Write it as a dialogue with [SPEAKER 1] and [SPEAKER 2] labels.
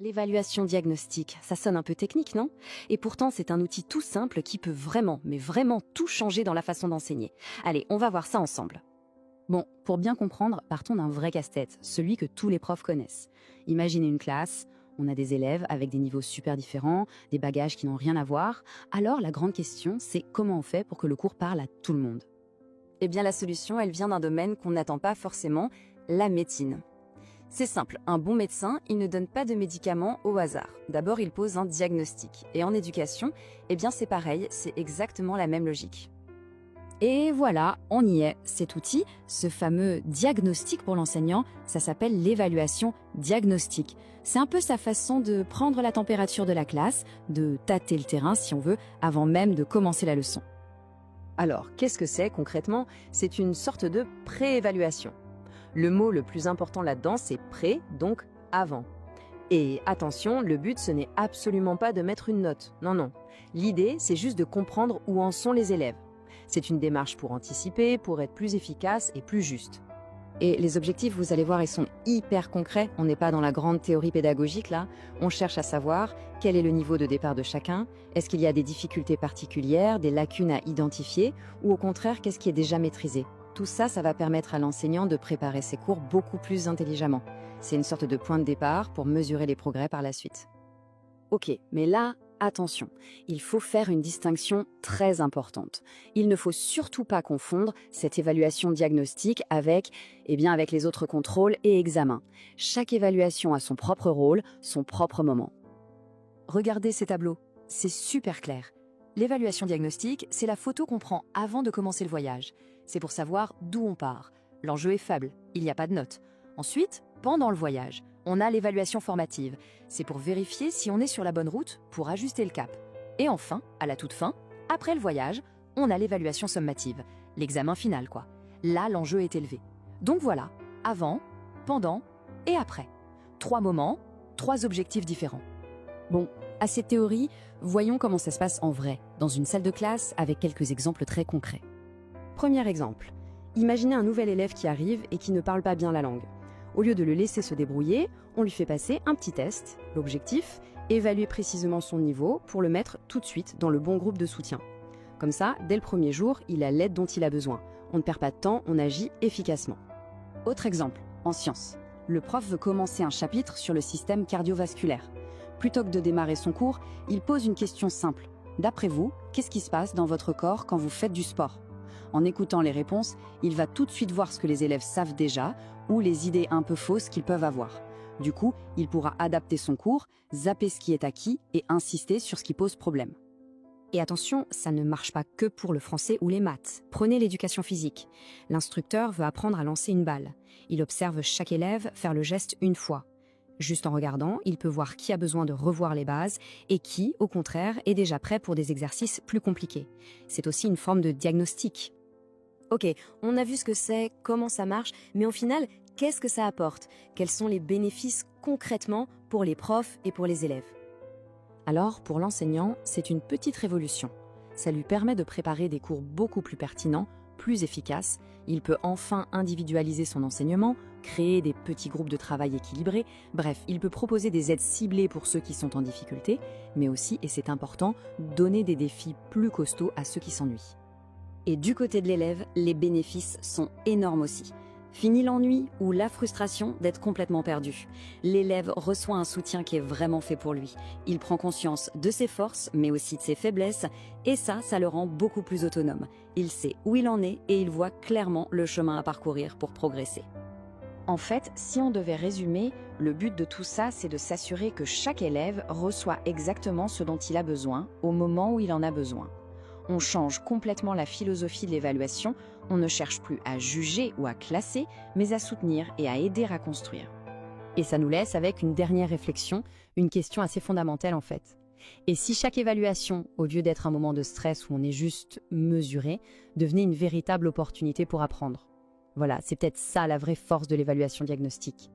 [SPEAKER 1] L'évaluation diagnostique, ça sonne un peu technique, non? Et pourtant, c'est un outil tout simple qui peut vraiment, mais vraiment tout changer dans la façon d'enseigner. Allez, on va voir ça ensemble. Bon, pour bien comprendre, partons d'un vrai casse-tête, celui que tous les profs connaissent. Imaginez une classe, on a des élèves avec des niveaux super différents, des bagages qui n'ont rien à voir. Alors la grande question, c'est comment on fait pour que le cours parle à tout le monde? Eh bien la solution, elle vient d'un domaine qu'on n'attend pas forcément, la médecine. C'est simple, un bon médecin, il ne donne pas de médicaments au hasard. D'abord, il pose un diagnostic. Et en éducation, eh bien c'est pareil, c'est exactement la même logique. Et voilà, on y est. Cet outil, ce fameux diagnostic pour l'enseignant, ça s'appelle l'évaluation diagnostique. C'est un peu sa façon de prendre la température de la classe, de tâter le terrain si on veut, avant même de commencer la leçon.
[SPEAKER 2] Alors, qu'est-ce que c'est concrètement? C'est une sorte de pré-évaluation. Le mot le plus important là-dedans, c'est pré, donc avant. Et attention, le but, ce n'est absolument pas de mettre une note. Non, non. L'idée, c'est juste de comprendre où en sont les élèves. C'est une démarche pour anticiper, pour être plus efficace et plus juste.
[SPEAKER 1] Et les objectifs, vous allez voir, ils sont hyper concrets. On n'est pas dans la grande théorie pédagogique là. On cherche à savoir quel est le niveau de départ de chacun. Est-ce qu'il y a des difficultés particulières, des lacunes à identifier, ou au contraire, qu'est-ce qui est déjà maîtrisé? Tout ça, ça va permettre à l'enseignant de préparer ses cours beaucoup plus intelligemment. C'est une sorte de point de départ pour mesurer les progrès par la suite. Ok, mais là, attention, il faut faire une distinction très importante. Il ne faut surtout pas confondre cette évaluation diagnostique avec les autres contrôles et examens. Chaque évaluation a son propre rôle, son propre moment. Regardez ces tableaux, c'est super clair. L'évaluation diagnostique, c'est la photo qu'on prend avant de commencer le voyage. C'est pour savoir d'où on part. L'enjeu est faible, il n'y a pas de note. Ensuite, pendant le voyage, on a l'évaluation formative. C'est pour vérifier si on est sur la bonne route, pour ajuster le cap. Et enfin, à la toute fin, après le voyage, on a l'évaluation sommative. L'examen final, quoi. Là, l'enjeu est élevé. Donc voilà, avant, pendant et après. 3 moments, 3 objectifs différents. Bon, à cette théorie, voyons comment ça se passe en vrai, dans une salle de classe avec quelques exemples très concrets. Premier exemple, imaginez un nouvel élève qui arrive et qui ne parle pas bien la langue. Au lieu de le laisser se débrouiller, on lui fait passer un petit test. L'objectif, évaluer précisément son niveau pour le mettre tout de suite dans le bon groupe de soutien. Comme ça, dès le premier jour, il a l'aide dont il a besoin. On ne perd pas de temps, on agit efficacement. Autre exemple, en sciences. Le prof veut commencer un chapitre sur le système cardiovasculaire. Plutôt que de démarrer son cours, il pose une question simple. D'après vous, qu'est-ce qui se passe dans votre corps quand vous faites du sport? En écoutant les réponses, il va tout de suite voir ce que les élèves savent déjà ou les idées un peu fausses qu'ils peuvent avoir. Du coup, il pourra adapter son cours, zapper ce qui est acquis et insister sur ce qui pose problème. Et attention, ça ne marche pas que pour le français ou les maths. Prenez l'éducation physique. L'instructeur veut apprendre à lancer une balle. Il observe chaque élève faire le geste une fois. Juste en regardant, il peut voir qui a besoin de revoir les bases et qui, au contraire, est déjà prêt pour des exercices plus compliqués. C'est aussi une forme de diagnostic. Ok, on a vu ce que c'est, comment ça marche, mais au final, qu'est-ce que ça apporte? Quels sont les bénéfices concrètement pour les profs et pour les élèves? Alors, pour l'enseignant, c'est une petite révolution. Ça lui permet de préparer des cours beaucoup plus pertinents, plus efficaces. Il peut enfin individualiser son enseignement, créer des petits groupes de travail équilibrés. Bref, il peut proposer des aides ciblées pour ceux qui sont en difficulté, mais aussi, et c'est important, donner des défis plus costauds à ceux qui s'ennuient. Et du côté de l'élève, les bénéfices sont énormes aussi. Fini l'ennui ou la frustration d'être complètement perdu. L'élève reçoit un soutien qui est vraiment fait pour lui. Il prend conscience de ses forces, mais aussi de ses faiblesses, et ça le rend beaucoup plus autonome. Il sait où il en est et il voit clairement le chemin à parcourir pour progresser. En fait, si on devait résumer, le but de tout ça, c'est de s'assurer que chaque élève reçoit exactement ce dont il a besoin, au moment où il en a besoin. On change complètement la philosophie de l'évaluation, on ne cherche plus à juger ou à classer, mais à soutenir et à aider à construire. Et ça nous laisse avec une dernière réflexion, une question assez fondamentale en fait. Et si chaque évaluation, au lieu d'être un moment de stress où on est juste mesuré, devenait une véritable opportunité pour apprendre? Voilà, c'est peut-être ça la vraie force de l'évaluation diagnostique.